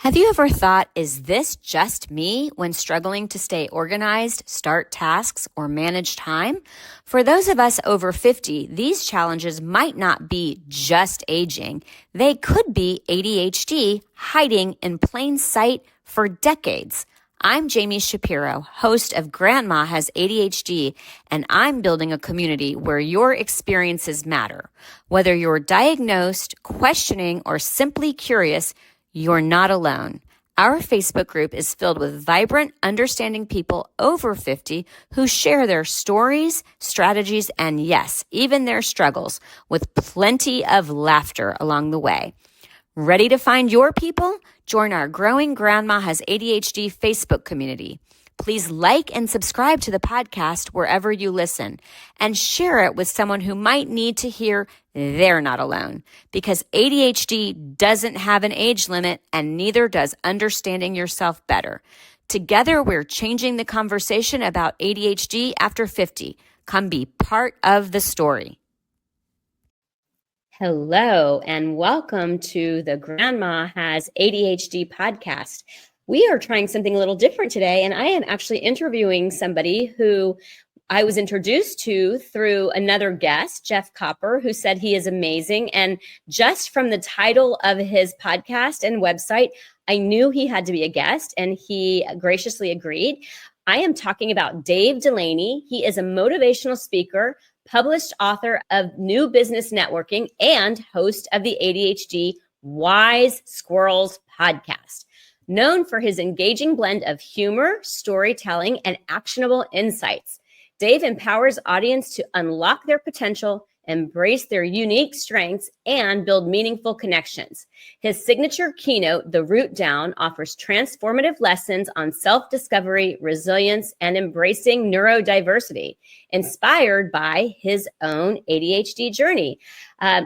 Have you ever thought, is this just me when struggling to stay organized, start tasks, or manage time? For those of us over 50, these challenges might not be just aging. They could be ADHD hiding in plain sight for decades. I'm Jami Shapiro, host of Grandma Has ADHD, and I'm building a community where your experiences matter. Whether you're diagnosed, questioning, or simply curious, you're not alone. Our Facebook group is filled with vibrant, understanding people over 50 who share their stories, strategies, and yes, even their struggles, with plenty of laughter along the way. Ready to find your people? Join our growing Grandma Has ADHD Facebook community. Please like and subscribe to the podcast wherever you listen and share it with someone who might need to hear they're not alone, because ADHD doesn't have an age limit and neither does understanding yourself better. Together, we're changing the conversation about ADHD after 50. Come be part of the story. Hello, and welcome to the Grandma Has ADHD podcast. We are trying something a little different today, and I am actually interviewing somebody who I was introduced to through another guest, Jeff Copper, who said he is amazing. And just from the title of his podcast and website, I knew he had to be a guest, and he graciously agreed. I am talking about Dave Delaney. He is a motivational speaker, published author of New Business Networking, and host of the ADHD Wise Squirrels podcast. Known for his engaging blend of humor, storytelling, and actionable insights, Dave empowers audience to unlock their potential, embrace their unique strengths, and build meaningful connections. His signature keynote, The Root Down, offers transformative lessons on self-discovery, resilience, and embracing neurodiversity, inspired by his own ADHD journey.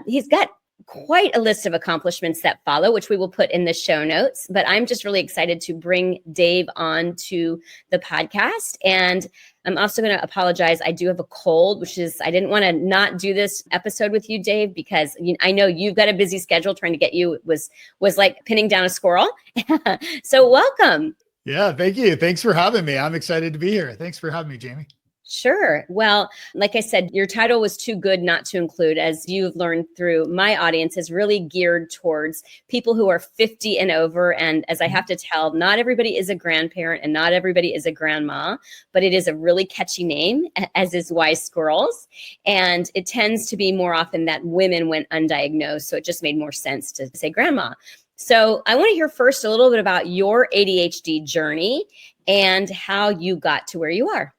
He's got quite a list of accomplishments that follow, which we will put in the show notes. But I'm just really excited to bring Dave on to the podcast. And I'm also going to apologize. I do have a cold, which is, I didn't want to not do this episode with you, Dave, because I know you've got a busy schedule. Trying to get you was like pinning down a squirrel. So welcome. Yeah, thank you. Thanks for having me. I'm excited to be here. Thanks for having me, Jami. Sure. Well, like I said, your title was too good not to include, as you've learned through my audience, is really geared towards people who are 50 and over. And as I have to tell, not everybody is a grandparent and not everybody is a grandma, but it is a really catchy name, as is Wise Squirrels. And it tends to be more often that women went undiagnosed. So it just made more sense to say grandma. So I want to hear first a little bit about your ADHD journey and how you got to where you are.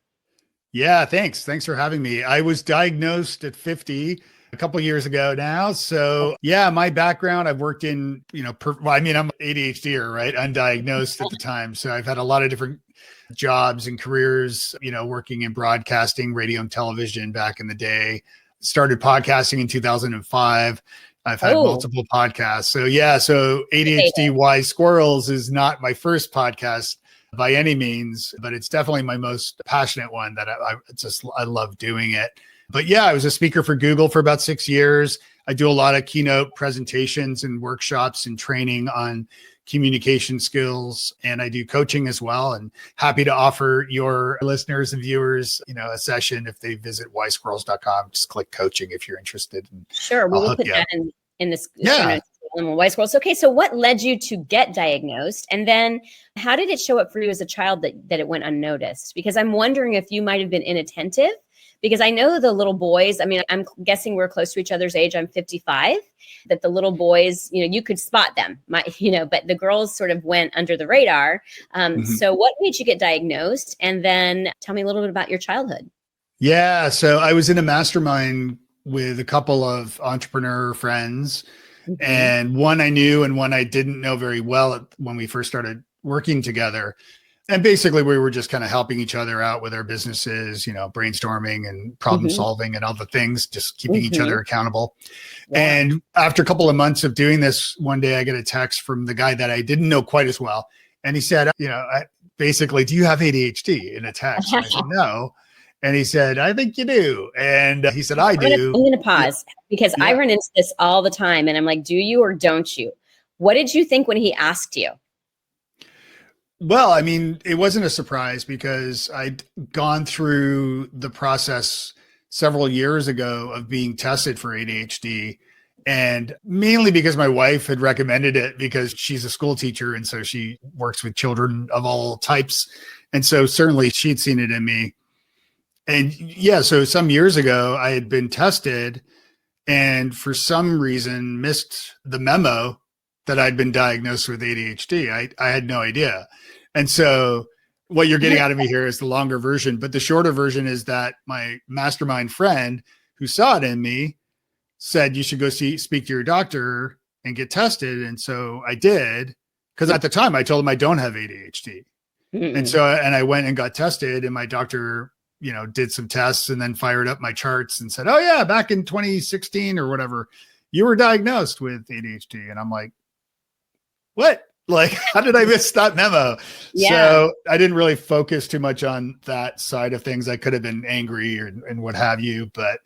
Yeah, thanks. Thanks for having me. I was diagnosed at 50 a couple of years ago now. So yeah, my background, I've worked in, I'm ADHDer, right? Undiagnosed at the time. So I've had a lot of different jobs and careers, working in broadcasting, radio and television back in the day. Started podcasting in 2005. I've had multiple podcasts. So yeah, so ADHD Wise Squirrels is not my first podcast by any means, but it's definitely my most passionate one that I love doing it. But yeah, I was a speaker for Google for about 6 years. I do a lot of keynote presentations and workshops and training on communication skills, and I do coaching as well. And happy to offer your listeners and viewers, a session if they visit wisesquirrels.com. Just click coaching if you're interested. Sure, we will put that in this. Yeah. Wise Squirrels. Okay, so what led you to get diagnosed? And then how did it show up for you as a child that it went unnoticed? Because I'm wondering if you might have been inattentive, because I know the little boys, I'm guessing we're close to each other's age. I'm 55, that the little boys, you could spot them, but the girls sort of went under the radar. So what made you get diagnosed? And then tell me a little bit about your childhood. Yeah, so I was in a mastermind with a couple of entrepreneur friends. And one I knew and one I didn't know very well when we first started working together. And basically we were just kind of helping each other out with our businesses, brainstorming and problem solving and all the things, just keeping each other accountable. Yeah. And after a couple of months of doing this, one day I get a text from the guy that I didn't know quite as well. And he said, basically, do you have ADHD, in a text? And I said, no. And he said, I think you do. And he said, I do. I'm going to pause because I run into this all the time. And I'm like, do you or don't you? What did you think when he asked you? Well, I mean, it wasn't a surprise because I'd gone through the process several years ago of being tested for ADHD. And mainly because my wife had recommended it because she's a school teacher. And so she works with children of all types. And so certainly she'd seen it in me. And yeah, so some years ago, I had been tested and for some reason missed the memo that I'd been diagnosed with ADHD. I had no idea. And so what you're getting out of me here is the longer version, but the shorter version is that my mastermind friend who saw it in me said, you should go speak to your doctor and get tested. And so I did, because at the time I told him I don't have ADHD. And I went and got tested, and my doctor, did some tests and then fired up my charts and said, oh yeah, back in 2016 or whatever, you were diagnosed with ADHD. And I'm like, what? Like, how did I miss that memo? Yeah. So I didn't really focus too much on that side of things. I could have been angry and what have you, but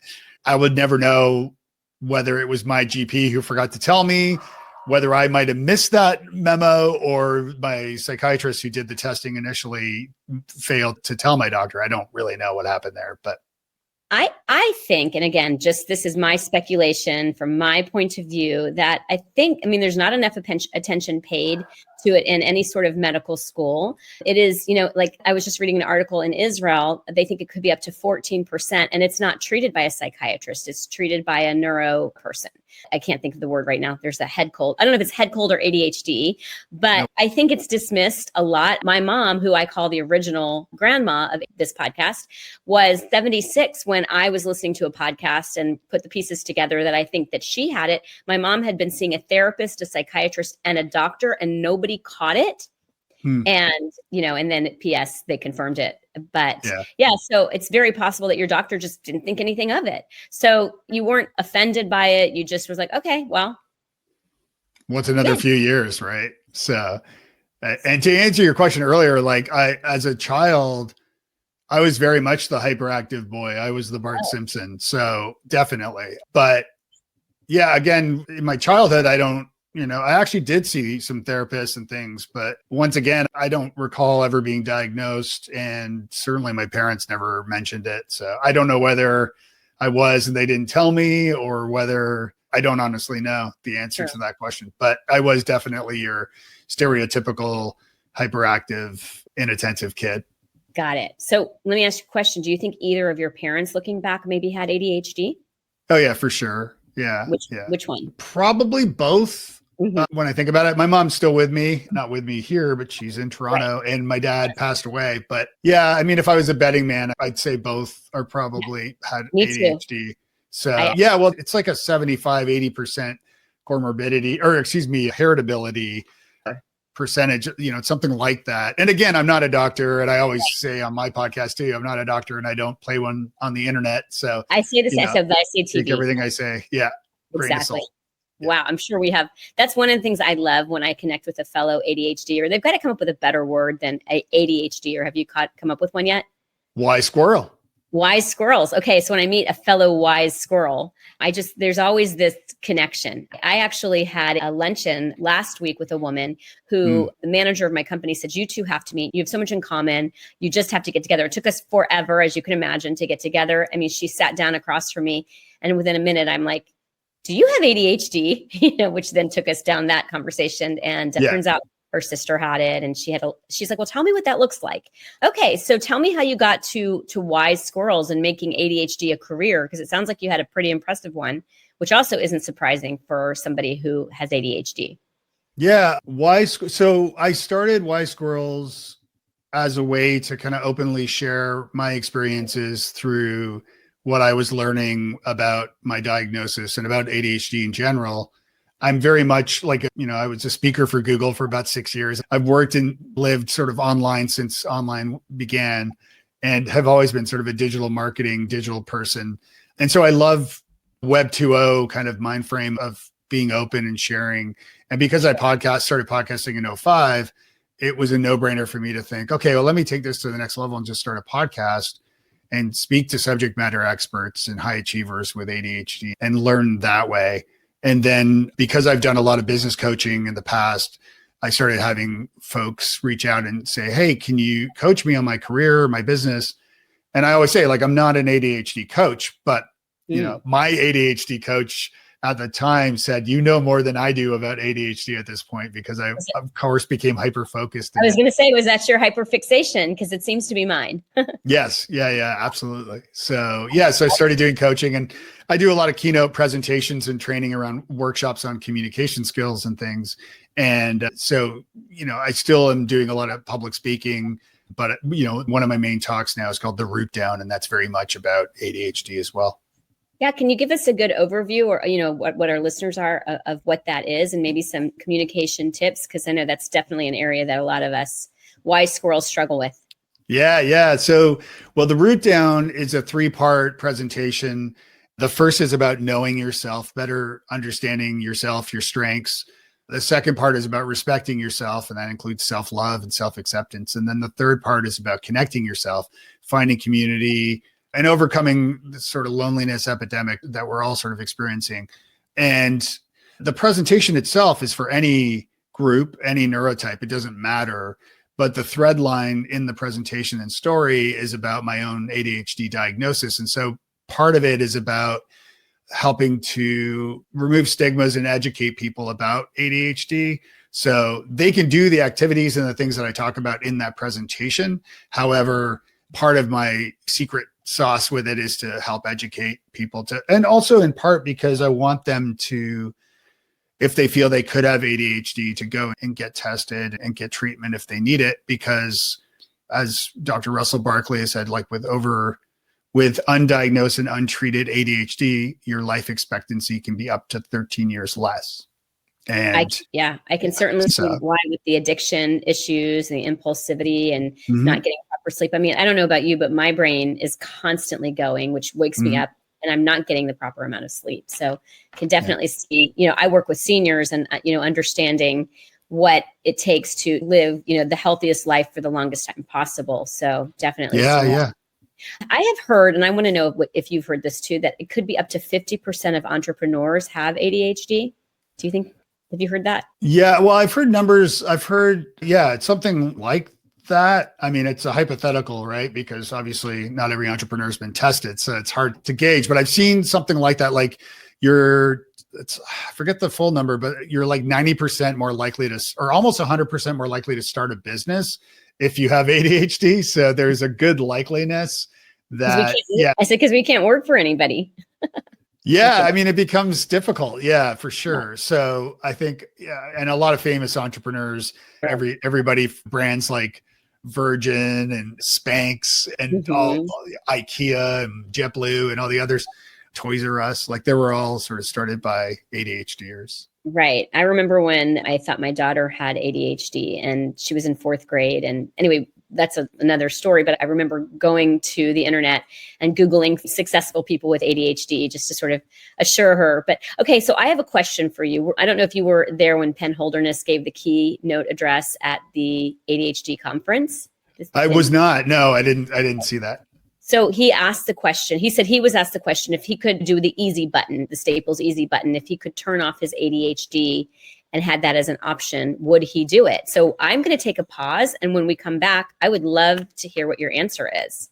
I would never know whether it was my GP who forgot to tell me, whether I might have missed that memo, or my psychiatrist who did the testing initially failed to tell my doctor. I don't really know what happened there, but I think, and again, just this is my speculation from my point of view, that there's not enough attention paid to it in any sort of medical school. It is, like I was just reading an article in Israel, they think it could be up to 14%, and it's not treated by a psychiatrist. It's treated by a neuro person. I can't think of the word right now. There's a head cold. I don't know if it's head cold or ADHD, but nope. I think it's dismissed a lot. My mom, who I call the original grandma of this podcast, was 76 when I was listening to a podcast and put the pieces together that I think that she had it. My mom had been seeing a therapist, a psychiatrist, and a doctor, and nobody caught it. And, and then P.S., they confirmed it. But yeah, so it's very possible that your doctor just didn't think anything of it. So you weren't offended by it. You just was like, okay, well. What's another few years, right? So, and to answer your question earlier, like as a child, I was very much the hyperactive boy. I was the Bart Simpson. So definitely. But yeah, again, in my childhood, I actually did see some therapists and things, but once again, I don't recall ever being diagnosed, and certainly my parents never mentioned it. So I don't know whether I was and they didn't tell me, or whether I don't honestly know the answer to that question, but I was definitely your stereotypical hyperactive, inattentive kid. Got it. So let me ask you a question. Do you think either of your parents, looking back, maybe had ADHD? Oh yeah, for sure. Yeah. Which one? Probably both. When I think about it, my mom's still with me, not with me here, but she's in Toronto, and my dad passed away. But yeah, I mean, if I was a betting man, I'd say both are probably had ADHD. Too. So well, it's like a 75-80% comorbidity, or heritability percentage, something like that. And again, I'm not a doctor, and I always say on my podcast too, I'm not a doctor, and I don't play one on the internet. So I say this, I say TV. Take everything I say. Yeah. Exactly. Wow. I'm sure that's one of the things I love when I connect with a fellow ADHD, or they've got to come up with a better word than ADHD, or have you come up with one yet? Wise squirrel. Wise squirrels. Okay. So when I meet a fellow wise squirrel, there's always this connection. I actually had a luncheon last week with a woman who the manager of my company said, you two have to meet. You have so much in common. You just have to get together. It took us forever, as you can imagine, to get together. I mean, she sat down across from me, and within a minute, I'm like, do you have ADHD? Which then took us down that conversation. And turns out her sister had it, and she's like, well, tell me what that looks like. Okay. So tell me how you got to Wise Squirrels and making ADHD a career, because it sounds like you had a pretty impressive one, which also isn't surprising for somebody who has ADHD. Yeah. So I started Wise Squirrels as a way to kind of openly share my experiences through what I was learning about my diagnosis and about ADHD in general. I'm very much like, I was a speaker for Google for about 6 years. I've worked and lived sort of online since online began, and have always been sort of a digital marketing, digital person. And so I love Web 2.0 kind of mind frame of being open and sharing. And because I started podcasting in 2005, it was a no-brainer for me to think, okay, well, let me take this to the next level and just start a podcast and speak to subject matter experts and high achievers with ADHD and learn that way. And then because I've done a lot of business coaching in the past, I started having folks reach out and say, hey, can you coach me on my career, my business? And I always say, like, I'm not an ADHD coach, but my ADHD coach at the time said, you know more than I do about ADHD at this point, because I, of course, became hyper-focused. I was going to say, was that your hyperfixation? Because it seems to be mine. Yes. Yeah, absolutely. So I started doing coaching, and I do a lot of keynote presentations and training around workshops on communication skills and things. And so, I still am doing a lot of public speaking, but, one of my main talks now is called The Root Down, and that's very much about ADHD as well. Yeah. Can you give us a good overview, or, what our listeners are of what that is, and maybe some communication tips? Because I know that's definitely an area that a lot of us Wise Squirrels struggle with. Yeah. So, The Root Down is a 3-part presentation. The first is about knowing yourself, better understanding yourself, your strengths. The second part is about respecting yourself, and that includes self-love and self-acceptance. And then the third part is about connecting yourself, finding community, and overcoming this sort of loneliness epidemic that we're all sort of experiencing. And the presentation itself is for any group, any neurotype, it doesn't matter. But the thread line in the presentation and story is about my own ADHD diagnosis. And so part of it is about helping to remove stigmas and educate people about ADHD, so they can do the activities and the things that I talk about in that presentation. However, part of my secret sauce with it is to help educate people and also in part because I want them to, if they feel they could have ADHD, to go and get tested and get treatment if they need it. Because as Dr. Russell Barkley has said, like with undiagnosed and untreated ADHD, your life expectancy can be up to 13 years less. And I can certainly see why, with the addiction issues and the impulsivity and not getting proper sleep. I mean, I don't know about you, but my brain is constantly going, which wakes me up, and I'm not getting the proper amount of sleep. So can definitely see, I work with seniors, and, understanding what it takes to live, the healthiest life for the longest time possible. So definitely. Yeah. I have heard, and I want to know if you've heard this too, that it could be up to 50% of entrepreneurs have ADHD. Do you think? Have you heard that? Yeah, well, I've heard numbers. It's something like that. I mean, it's a hypothetical, right? Because obviously not every entrepreneur has been tested, so it's hard to gauge. But I've seen something like that. Like I forget the full number, but you're like 90% more likely to, or almost 100% more likely to start a business if you have ADHD. So there's a good likeliness that, I said, because we can't work for anybody. Yeah. I mean, it becomes difficult. Yeah, for sure. So I think, and a lot of famous entrepreneurs, everybody, brands like Virgin and Spanx and all IKEA and JetBlue and all the others, Toys R Us, like they were all sort of started by ADHDers. Right. I remember when I thought my daughter had ADHD, and she was in 4th grade. And anyway, that's another story. But I remember going to the internet and Googling successful people with ADHD just to sort of assure her. But okay, so I have a question for you. I don't know if you were there when Penn Holderness gave the keynote address at the ADHD conference. I was not. No, I didn't see that. So he asked the question, he said he was asked the question if he could do the easy button, the Staples easy button, if he could turn off his ADHD and had that as an option, would he do it? So I'm going to take a pause. And when we come back, I would love to hear what your answer is.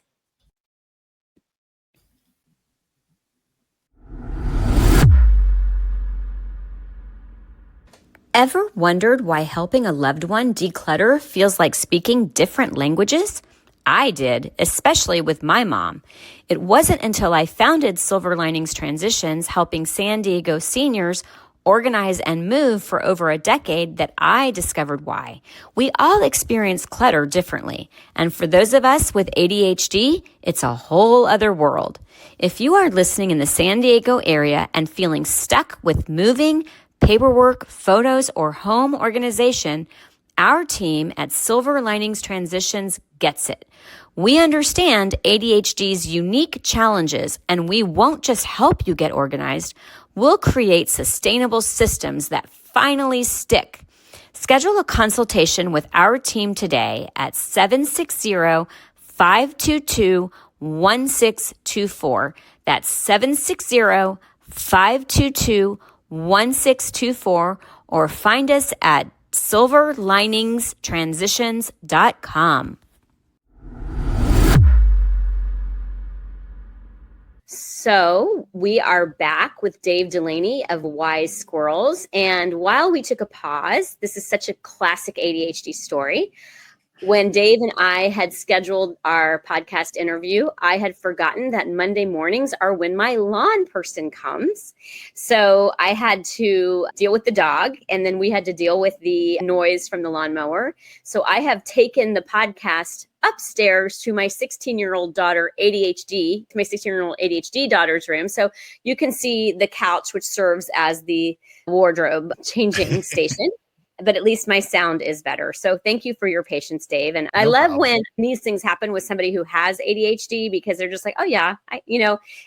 Ever wondered why helping a loved one declutter feels like speaking different languages? I did, especially with my mom. It wasn't until I founded Silver Linings Transitions, helping San Diego seniors organize and move for over a decade, that I discovered why. We all experience clutter differently. And for those of us with ADHD, it's a whole other world. If you are listening in the San Diego area and feeling stuck with moving, paperwork, photos, or home organization, our team at Silver Linings Transitions gets it. We understand ADHD's unique challenges, and we won't just help you get organized. We'll create sustainable systems that finally stick. Schedule a consultation with our team today at 760-522-1624. That's 760-522-1624, or find us at silverliningstransitions.com. So we are back with Dave Delaney of Wise Squirrels. And while we took a pause, this is such a classic ADHD story. When Dave and I had scheduled our podcast interview, I had forgotten that Monday mornings are when my lawn person comes. So I had to deal with the dog, and then we had to deal with the noise from the lawnmower. So I have taken the podcast upstairs to my 16-year-old daughter ADHD, to my 16-year-old ADHD daughter's room. So you can see the couch, which serves as the wardrobe changing station. But at least my sound is better. So thank you for your patience, Dave. And I love when these things happen with somebody who has ADHD, because they're just like, oh yeah,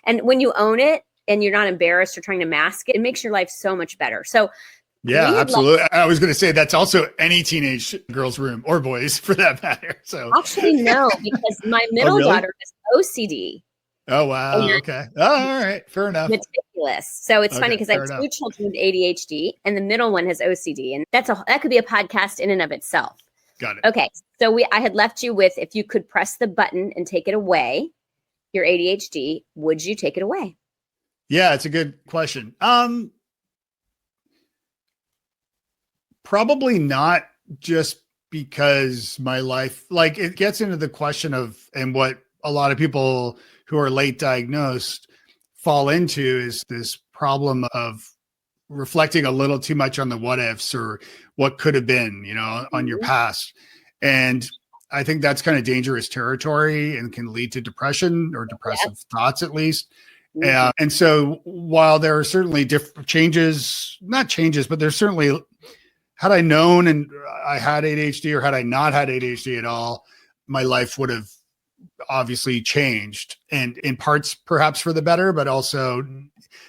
and when you own it and you're not embarrassed or trying to mask it, it makes your life so much better. So yeah, absolutely. I was going to say that's also any teenage girl's room, or boys for that matter. So actually, no, because my middle daughter has OCD. Oh, wow. Okay. Oh, all right. Fair enough. Meticulous. So it's funny because I have two children with ADHD, and the middle one has OCD, and that could be a podcast in and of itself. Got it. Okay. So I had left you with, if you could press the button and take it away, your ADHD, would you take it away? Yeah, it's a good question. Probably not, just because my life, like, it gets into the question of, and what a lot of people who are late diagnosed fall into, is this problem of reflecting a little too much on the what ifs or what could have been, on your past. And I think that's kind of dangerous territory and can lead to depression or depressive thoughts, at least. And so while there are certainly different not changes, but there's certainly, had I known and I had ADHD, or had I not had ADHD at all, my life would have obviously changed, and in parts perhaps for the better, but also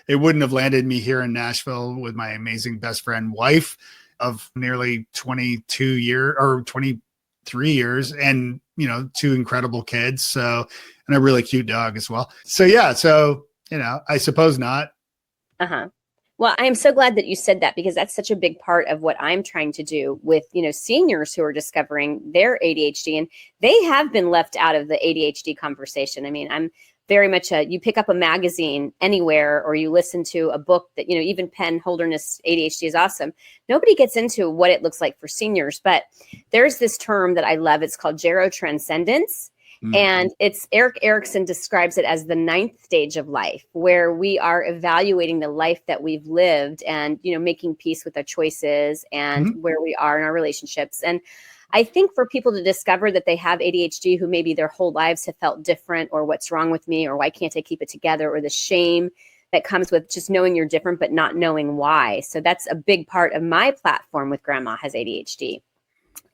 it wouldn't have landed me here in Nashville with my amazing best friend, wife of nearly 23 years, and two incredible kids, so, and a really cute dog as well. So yeah, I suppose not. Well, I'm so glad that you said that, because that's such a big part of what I'm trying to do with, seniors who are discovering their ADHD, and they have been left out of the ADHD conversation. I mean, I'm very much you pick up a magazine anywhere, or you listen to a book that, even Penn Holderness ADHD is awesome. Nobody gets into what it looks like for seniors, but there's this term that I love. It's called gerotranscendence. And it's Erik Erikson describes it as the 9th stage of life, where we are evaluating the life that we've lived and, making peace with our choices and where we are in our relationships. And I think for people to discover that they have ADHD, who maybe their whole lives have felt different, or what's wrong with me, or why can't I keep it together, or the shame that comes with just knowing you're different, but not knowing why. So that's a big part of my platform with Grandma Has ADHD.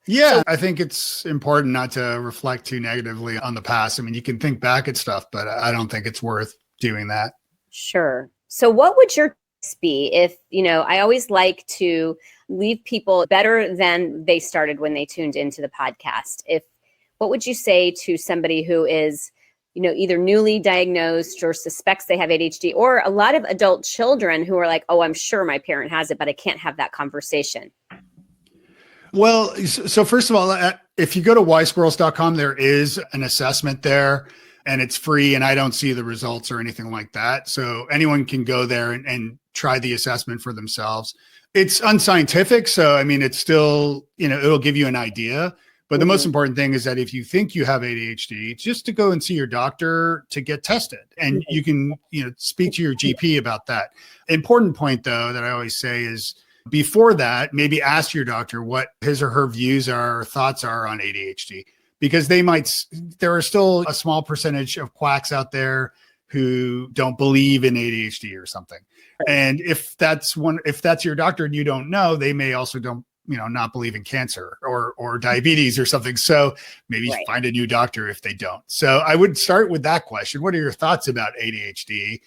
Yeah, so I think it's important not to reflect too negatively on the past. I mean, you can think back at stuff, but I don't think it's worth doing that. Sure. So what would your tips be if, I always like to leave people better than they started when they tuned into the podcast. What would you say to somebody who is, either newly diagnosed or suspects they have ADHD, or a lot of adult children who are like, oh, I'm sure my parent has it, but I can't have that conversation? Well, so first of all, if you go to wisesquirrels.com, there is an assessment there, and it's free, and I don't see the results or anything like that. So anyone can go there and try the assessment for themselves. It's unscientific. So, I mean, it's still, it'll give you an idea. But the most important thing is that if you think you have ADHD, just to go and see your doctor to get tested, and you can, speak to your GP about that. Important point, though, that I always say is, before that, maybe ask your doctor what his or her views are or thoughts are on ADHD, because there are still a small percentage of quacks out there who don't believe in ADHD or something. And if that's your doctor and you don't know, they may also not believe in cancer or diabetes or something. So maybe find a new doctor if they don't. So I would start with that question. What are your thoughts about ADHD?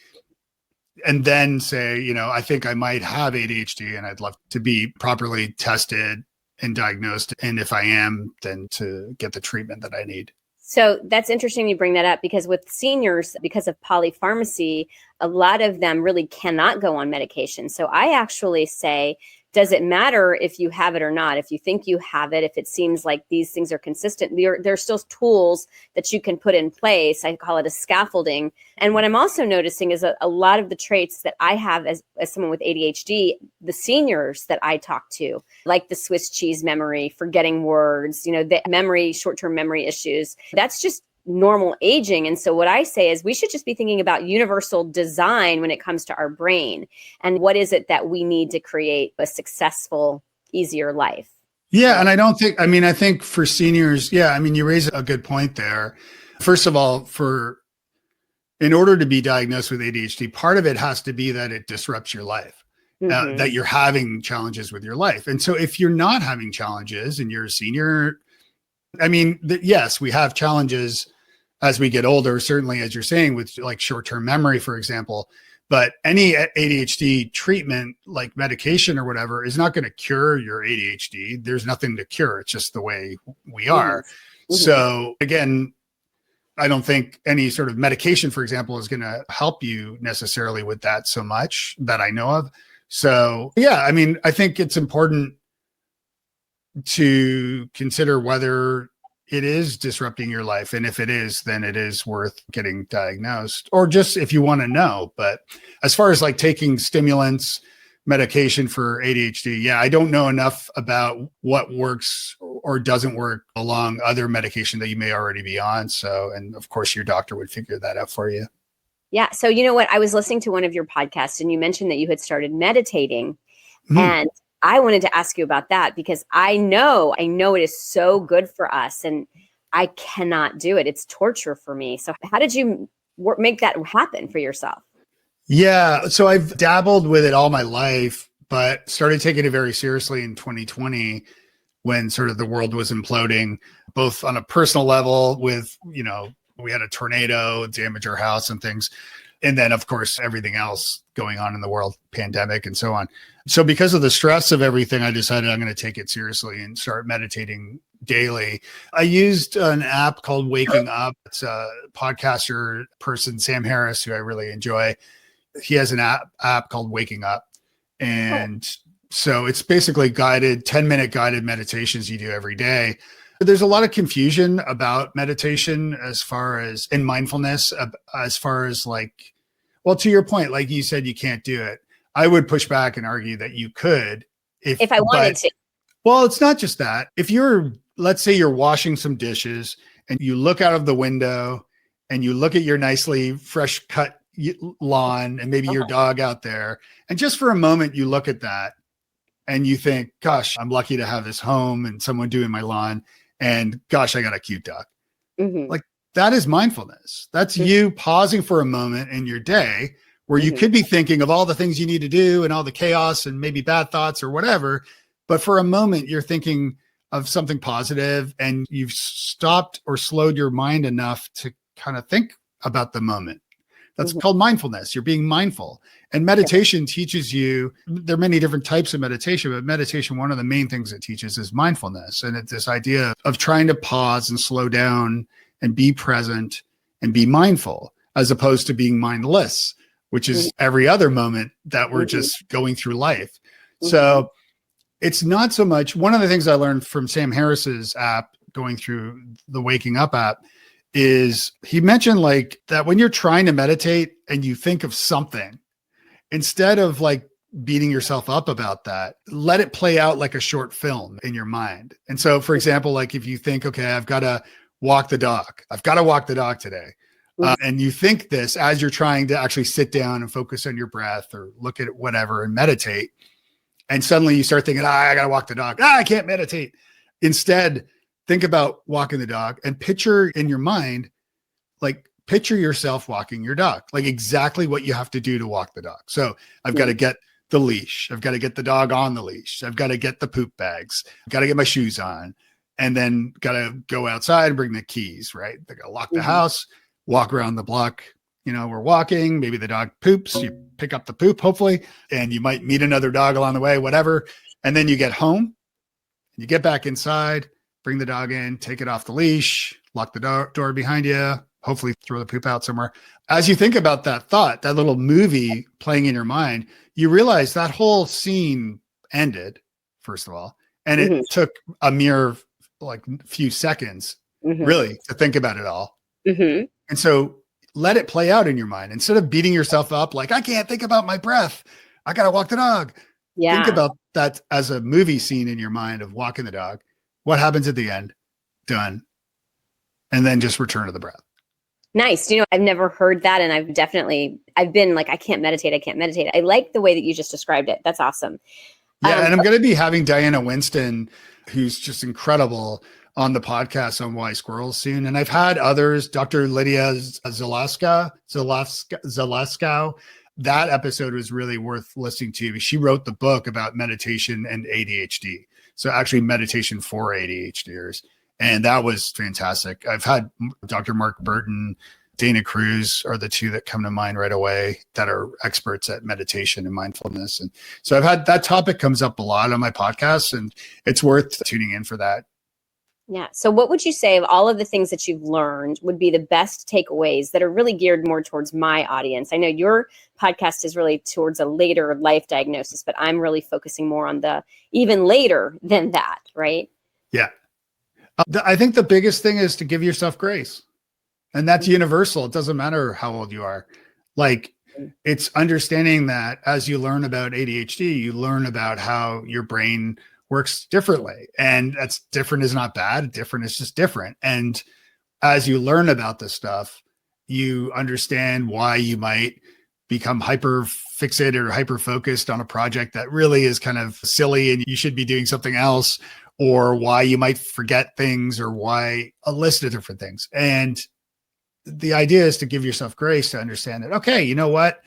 And then say, I think I might have ADHD and I'd love to be properly tested and diagnosed. And if I am, then to get the treatment that I need. So that's interesting you bring that up, because with seniors, because of polypharmacy, a lot of them really cannot go on medication. So I actually say, does it matter if you have it or not? If you think you have it, if it seems like these things are consistent, there's still tools that you can put in place. I call it a scaffolding. And what I'm also noticing is a lot of the traits that I have as someone with ADHD, the seniors that I talk to, like the Swiss cheese memory, forgetting words, the memory, short-term memory issues, that's just normal aging. And so what I say is we should just be thinking about universal design when it comes to our brain. And what is it that we need to create a successful, easier life? Yeah. And I think for seniors, you raise a good point there. First of all, in order to be diagnosed with ADHD, part of it has to be that it disrupts your life, that you're having challenges with your life. And so if you're not having challenges and you're a senior, yes, we have challenges as we get older, certainly, as you're saying, with like short-term memory, for example. But any ADHD treatment, like medication or whatever, is not going to cure your ADHD. There's nothing to cure. It's just the way we are. Mm-hmm. So again, I don't think any sort of medication, for example, is going to help you necessarily with that so much that I know of. So I think it's important to consider whether it is disrupting your life. And if it is, then it is worth getting diagnosed, or just if you want to know. But as far as like taking stimulants, medication for ADHD, I don't know enough about what works or doesn't work along other medication that you may already be on. So, and of course your doctor would figure that out for you. Yeah. So you know what? I was listening to one of your podcasts and you mentioned that you had started meditating. And I wanted to ask you about that because I know it is so good for us and I cannot do it. It's torture for me. So how did you make that happen for yourself? Yeah. So I've dabbled with it all my life, but started taking it very seriously in 2020 when sort of the world was imploding, both on a personal level with, we had a tornado damage our house and things. And then, of course, everything else going on in the world, pandemic and so on. So because of the stress of everything, I decided I'm going to take it seriously and start meditating daily. I used an app called Waking Up. It's a podcaster person, Sam Harris, who I really enjoy. He has an app called Waking Up. And so it's basically 10-minute guided meditations you do every day. There's a lot of confusion about meditation as far as in mindfulness, as far as like, well, to your point, like you said, you can't do it. I would push back and argue that you could if I wanted to. Well, it's not just that. If let's say you're washing some dishes and you look out of the window and you look at your nicely fresh cut lawn and maybe your dog out there, and just for a moment you look at that and you think, gosh, I'm lucky to have this home and someone doing my lawn, and gosh, I got a cute dog. Mm-hmm. Like that is mindfulness. That's you pausing for a moment in your day where you could be thinking of all the things you need to do and all the chaos and maybe bad thoughts or whatever. But for a moment, you're thinking of something positive and you've stopped or slowed your mind enough to kind of think about the moment. That's called mindfulness. You're being mindful. And meditation teaches you, there are many different types of meditation, but meditation, one of the main things it teaches is mindfulness. And it's this idea of trying to pause and slow down and be present and be mindful, as opposed to being mindless, which is every other moment that we're just going through life. So it's not so much, one of the things I learned from Sam Harris's app, going through the Waking Up app, is he mentioned like that when you're trying to meditate and you think of something, instead of like beating yourself up about that, let it play out like a short film in your mind. And so, for example, like if you think, okay, I've got to walk the dog. I've got to walk the dog today. And you think this as you're trying to actually sit down and focus on your breath or look at whatever and meditate. And suddenly you start thinking, I got to walk the dog. I can't meditate. Instead, think about walking the dog and picture in your mind, like picture yourself walking your dog, like exactly what you have to do to walk the dog. So I've got to get the leash. I've got to get the dog on the leash. I've got to get the poop bags. I've got to get my shoes on, and then got to go outside and bring the keys, right? They got to lock the house, walk around the block. We're walking, maybe the dog poops, you pick up the poop, hopefully, and you might meet another dog along the way, whatever. And then you get home, you get back inside, bring the dog in, take it off the leash, lock the door behind you, hopefully throw the poop out somewhere. As you think about that thought, that little movie playing in your mind, you realize that whole scene ended, first of all. And Mm-hmm. it took a mere like few seconds really to think about it all. Mm-hmm. And so let it play out in your mind instead of beating yourself up like, I can't think about my breath. I got to walk the dog. Yeah. Think about that as a movie scene in your mind of walking the dog. What happens at the end? Done. And then just return to the breath. Nice. I've never heard that. And I've been like, I can't meditate. I like the way that you just described it. That's awesome. Yeah. And I'm going to be having Diana Winston, who's just incredible, on the podcast on Wise Squirrels soon. And I've had others, Dr. Lydia Zalaskow. That episode was really worth listening to. She wrote the book about meditation and ADHD. So actually meditation for ADHDers. And that was fantastic. I've had Dr. Mark Burton, Dana Cruz are the two that come to mind right away that are experts at meditation and mindfulness. And so I've had that topic comes up a lot on my podcast, and it's worth tuning in for that. Yeah. So what would you say of all of the things that you've learned would be the best takeaways that are really geared more towards my audience? I know your podcast is really towards a later life diagnosis, but I'm really focusing more on the even later than that, right? Yeah. I think the biggest thing is to give yourself grace. And that's universal. It doesn't matter how old you are. Like, it's understanding that as you learn about ADHD, you learn about how your brain works differently. And that's different is not bad. Different is just different. And as you learn about this stuff, you understand why you might become hyper fixated or hyper focused on a project that really is kind of silly and you should be doing something else, or why you might forget things, or why a list of different things. And the idea is to give yourself grace to understand that, okay, you know what?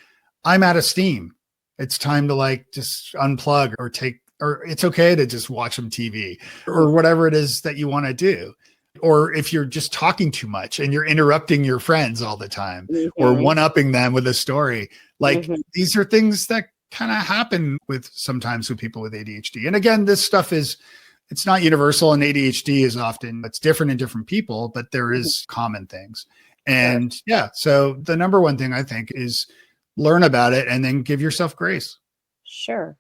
I'm out of steam. It's time to like just unplug or it's okay to just watch some TV or whatever it is that you want to do. Or if you're just talking too much and you're interrupting your friends all the time or one-upping them with a story, like these are things that kind of happen sometimes with people with ADHD. And again, this stuff it's not universal, and ADHD it's different in different people, but there is common things. And yeah, so the number one thing I think is learn about it and then give yourself grace. Sure.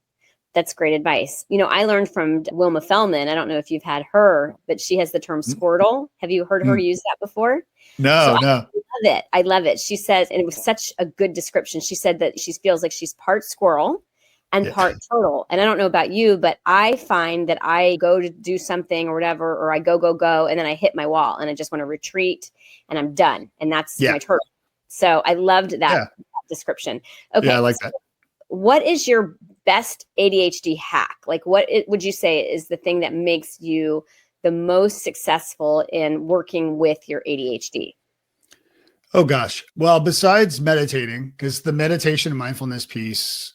That's great advice. I learned from Wilma Fellman. I don't know if you've had her, but she has the term squirtle. Have you heard her use that before? No. I love it. She says, and it was such a good description. She said that she feels like she's part squirrel and part turtle. And I don't know about you, but I find that I go to do something or whatever, or I go, and then I hit my wall and I just want to retreat and I'm done. And that's my turtle. So I loved that description. Okay. Yeah, I like that. What is your best ADHD hack? Like, would you say is the thing that makes you the most successful in working with your ADHD? Oh, gosh. Well, besides meditating, because the meditation and mindfulness piece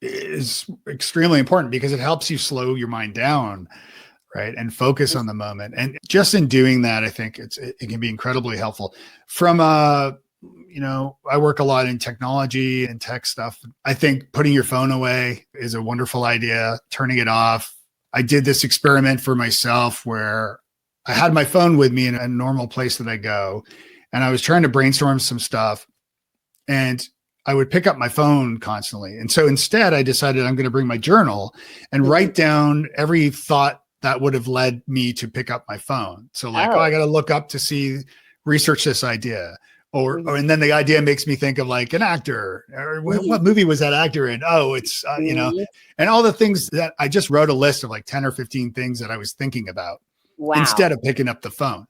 is extremely important because it helps you slow your mind down, right? And focus on the moment. And just in doing that, I think it can be incredibly helpful. From I work a lot in technology and tech stuff. I think putting your phone away is a wonderful idea, turning it off. I did this experiment for myself where I had my phone with me in a normal place that I go, and I was trying to brainstorm some stuff, and I would pick up my phone constantly. And so instead I decided I'm going to bring my journal and write down every thought that would have led me to pick up my phone. So I got to look up to research this idea. And then the idea makes me think of like an actor, or what movie was that actor in? Oh, it's, and all the things that I just wrote a list of like 10 or 15 things that I was thinking about instead of picking up the phone.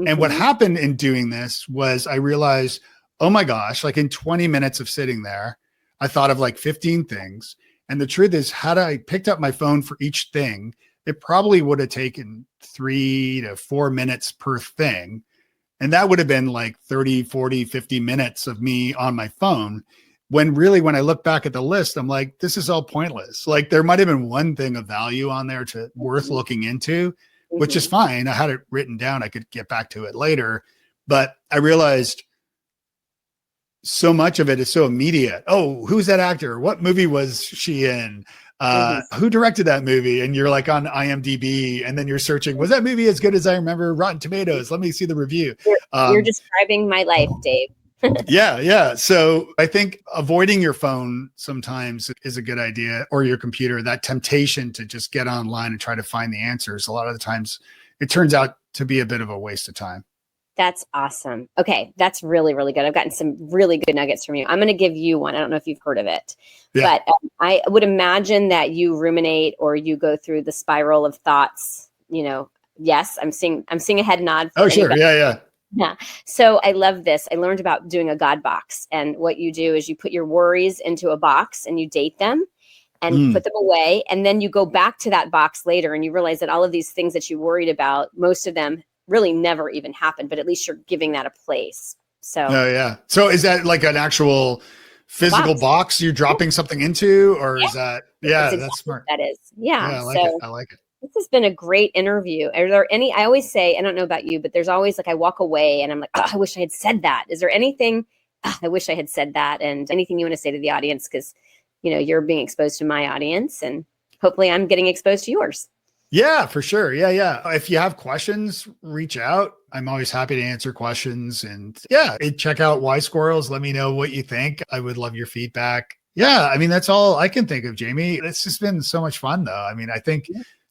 And what happened in doing this was I realized, oh my gosh, like in 20 minutes of sitting there, I thought of like 15 things. And the truth is, had I picked up my phone for each thing, it probably would have taken 3 to 4 minutes per thing. And that would have been like 30, 40, 50 minutes of me on my phone. When I look back at the list, I'm like, this is all pointless. Like there might've been one thing of value on there worth looking into, which is fine. I had it written down. I could get back to it later, but I realized so much of it is so immediate. Oh, who's that actor? What movie was she in? Who directed that movie? And you're like on IMDb, and then you're searching, was that movie as good as I remember? Rotten Tomatoes. Let me see the review. You're describing my life, Dave. Yeah, yeah. So I think avoiding your phone sometimes is a good idea, or your computer. That temptation to just get online and try to find the answers, a lot of the times it turns out to be a bit of a waste of time. That's awesome. Okay, that's really, really good. I've gotten some really good nuggets from you. I'm going to give you one. I don't know if you've heard of it, Yeah. but I would imagine that you ruminate or you go through the spiral of thoughts. Yes, I'm seeing a head nod. Oh, sure. Yeah, yeah. Yeah. So I love this. I learned about doing a God box. And what you do is you put your worries into a box and you date them and put them away. And then you go back to that box later and you realize that all of these things that you worried about, most of them really never even happened, but at least you're giving that a place. So, oh, yeah. So is that like an actual physical box you're dropping something into, or is that, that's smart. That is. Yeah. Yeah, I like it. I like it. This has been a great interview. Are there any, I always say, I don't know about you, but there's always like, I walk away and I'm like, oh, I wish I had said that. Is there anything, I wish I had said that, and anything you want to say to the audience? Because, you're being exposed to my audience and hopefully I'm getting exposed to yours. Yeah, for sure. Yeah, yeah. If you have questions, reach out. I'm always happy to answer questions. And check out Wise Squirrels. Let me know what you think. I would love your feedback. Yeah, I mean, that's all I can think of, Jami. It's just been so much fun, though. I mean, I think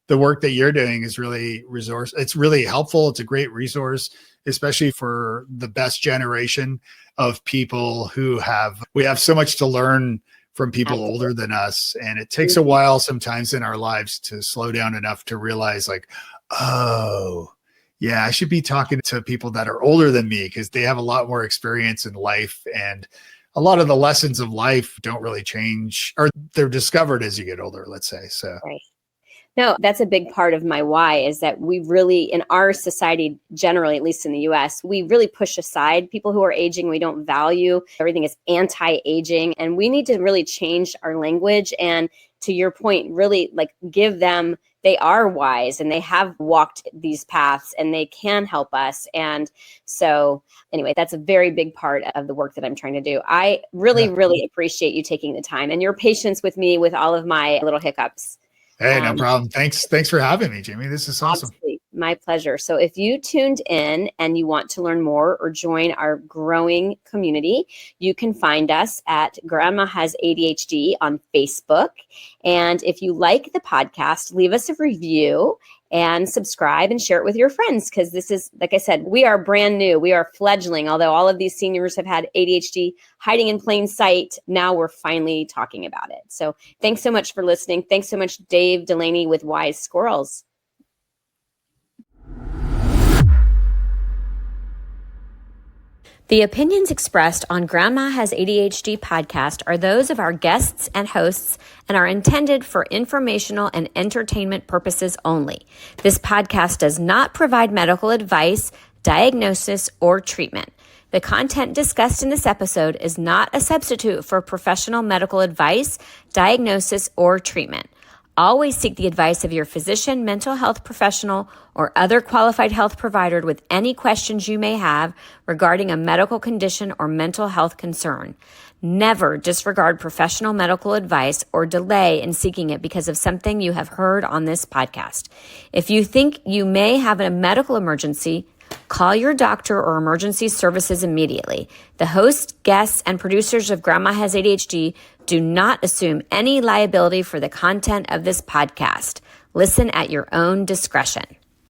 the work that you're doing is really it's really helpful. It's a great resource, especially for the best generation of people we have so much to learn from people older than us. And it takes a while sometimes in our lives to slow down enough to realize like, oh, yeah, I should be talking to people that are older than me because they have a lot more experience in life. And a lot of the lessons of life don't really change, or they're discovered as you get older, let's say. So. Right. No, that's a big part of my why, is that we really, in our society generally, at least in the US, we really push aside people who are aging. We don't value. Everything is anti-aging. And we need to really change our language. And to your point, really like give them, they are wise and they have walked these paths and they can help us. And so anyway, that's a very big part of the work that I'm trying to do. I really, really appreciate you taking the time and your patience with me with all of my little hiccups. Hey, no problem. Thanks for having me, Jami. This is awesome. Absolutely. My pleasure. So if you tuned in and you want to learn more or join our growing community, you can find us at Grandma Has ADHD on Facebook. And if you like the podcast, leave us a review and subscribe and share it with your friends, because this is, like I said, we are brand new. We are fledgling. Although all of these seniors have had ADHD hiding in plain sight, now we're finally talking about it. So thanks so much for listening. Thanks so much, Dave Delaney with Wise Squirrels. The opinions expressed on Grandma Has ADHD podcast are those of our guests and hosts and are intended for informational and entertainment purposes only. This podcast does not provide medical advice, diagnosis, or treatment. The content discussed in this episode is not a substitute for professional medical advice, diagnosis, or treatment. Always seek the advice of your physician, mental health professional, or other qualified health provider with any questions you may have regarding a medical condition or mental health concern. Never disregard professional medical advice or delay in seeking it because of something you have heard on this podcast. If you think you may have a medical emergency, call your doctor or emergency services immediately. The host, guests, and producers of Grandma Has ADHD do not assume any liability for the content of this podcast. Listen at your own discretion.